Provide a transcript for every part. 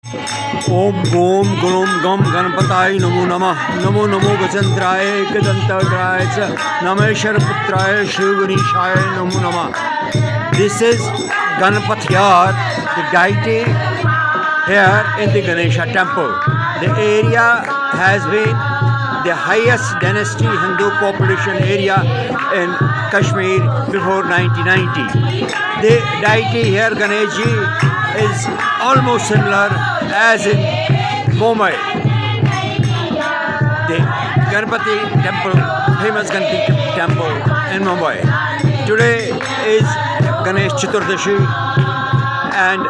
ओम गोम ग्लोम गम गणपताय नमो नमः नमो नमो गजंत्राय एकदंतग्राय च नमेश्वर पुत्राय शिव गणेशाय नमो नमः. This is Ganpati Yard, the deity here in the Ganesha temple. The area has been the highest dynasty Hindu population area in Kashmir before 1990. The deity here, Ganeshji, is almost similar as in Mumbai. The Ganpati temple, famous Ganpati temple in Mumbai. Today is Ganesh Chaturdashi, and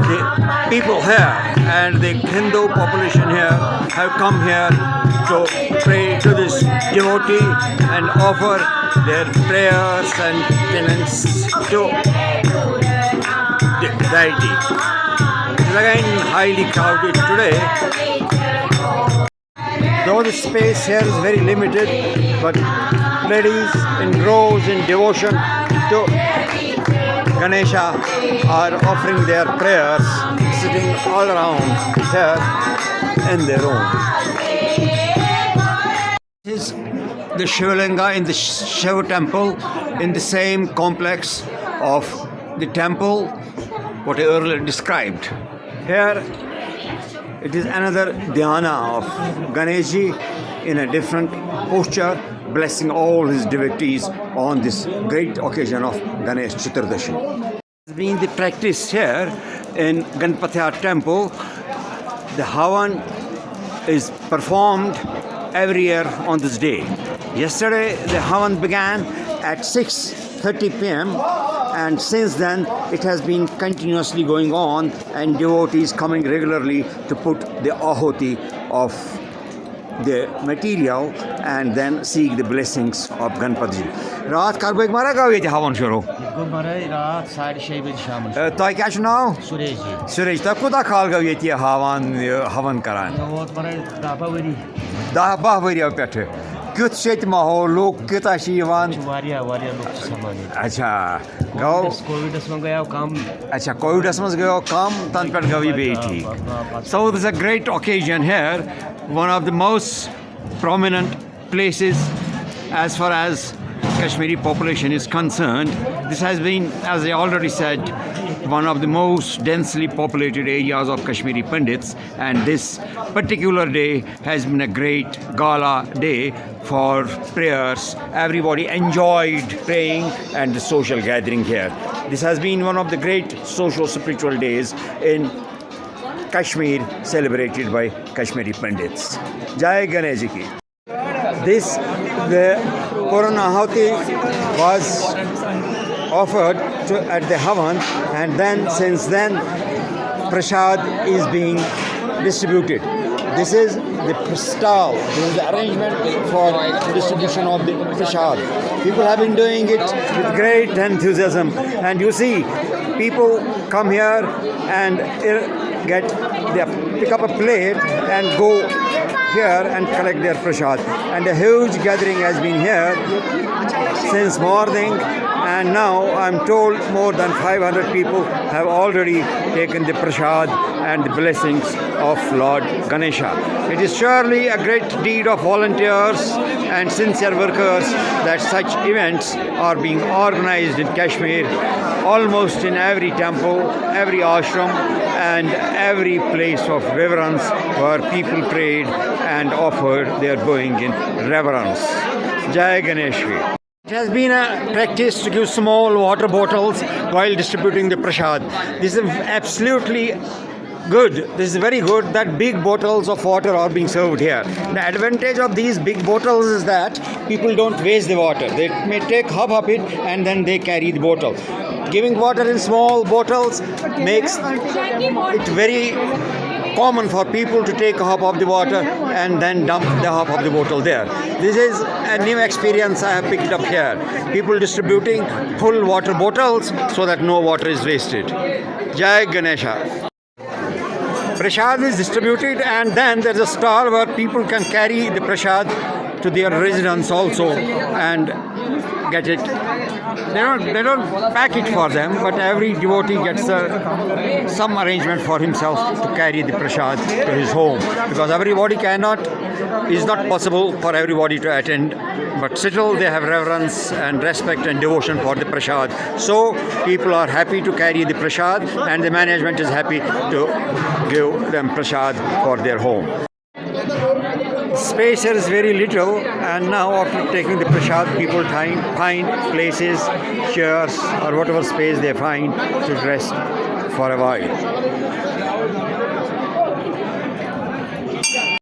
the people here and the Hindu population here have come here to pray to this devotee and offer their prayers and penance to the deity. It is again highly crowded today. Though the space here is very limited, but ladies in rows in devotion to Ganesha are offering their prayers, sitting all around here in their room. This is the Shivalinga in the Shiva temple in the same complex of the temple what I earlier described. Here it is another dhyana of Ganeshji in a different posture, blessing all his devotees on this great occasion of Ganesh Chaturdashi. It's been the practice here in Ganpati temple. The Havan is performed every year on this day. Yesterday the Havan began at 6:30 p.m. and since then it has been continuously going on, and devotees coming regularly to put the ahuti of the material and then seek the blessings of Ganpati. Raat karbek mara gav yete havan shuru. Gumare raat 6:30 bajhe sham. Toy kya naw? Suresh ji. Suresh, ta kuda khal gav yete havan karan. Vot mara dafa wari. Dah bah wari pethe. Kyut shet mahol lok kyuta shi yivan. Variya lok samani. Acha, gav. Covid asman gaya kam. Acha, Covid asman gayo kam tan pet gavi beti. So there's a great occasion here, one of the most prominent places as far as Kashmiri population is concerned. This has been, as I already said, one of the most densely populated areas of Kashmiri Pandits, and this particular day has been a great gala day for prayers. Everybody enjoyed praying and the social gathering here. This has been one of the great social spiritual days in Kashmir, celebrated by Kashmiri Pandits. Jai Ganesh ki. This, the Puranahuti was offered at the Havan, and then since then prasad is being distributed. This is the stall, this is the arrangement for distribution of the prasad. People have been doing it with great enthusiasm, and you see people come here and pick up a plate and go here and collect their prasad. And a huge gathering has been here since morning, and now I'm told more than 500 people have already taken the prasad and the blessings of Lord Ganesha. It is surely a great deed of volunteers and sincere workers that such events are being organized in Kashmir, almost in every temple, every ashram, and every place of reverence where people prayed and offered their going in reverence. Jai Ganesh. It has been a practice to give small water bottles while distributing the prasad. This is absolutely good. This is very good that big bottles of water are being served here. The advantage of these big bottles is that people don't waste the water. They may take half of it and then they carry the bottle. Giving water in small bottles makes it very common for people to take a half of the water and then dump the half of the bottle there. This is a new experience I have picked up here. People distributing full water bottles so that no water is wasted. Jai Ganesha. Prasad is distributed, and then there's a stall where people can carry the prasad to their residence also, and get it. They don't pack it for them, but every devotee gets some arrangement for himself to carry the prasad to his home, because everybody is not possible for everybody to attend, but still they have reverence and respect and devotion for the prasad. So people are happy to carry the prasad, and the management is happy to give them prasad for their home. Space here is very little, and now after taking the prasad, people find places, chairs or whatever space they find to rest for a while.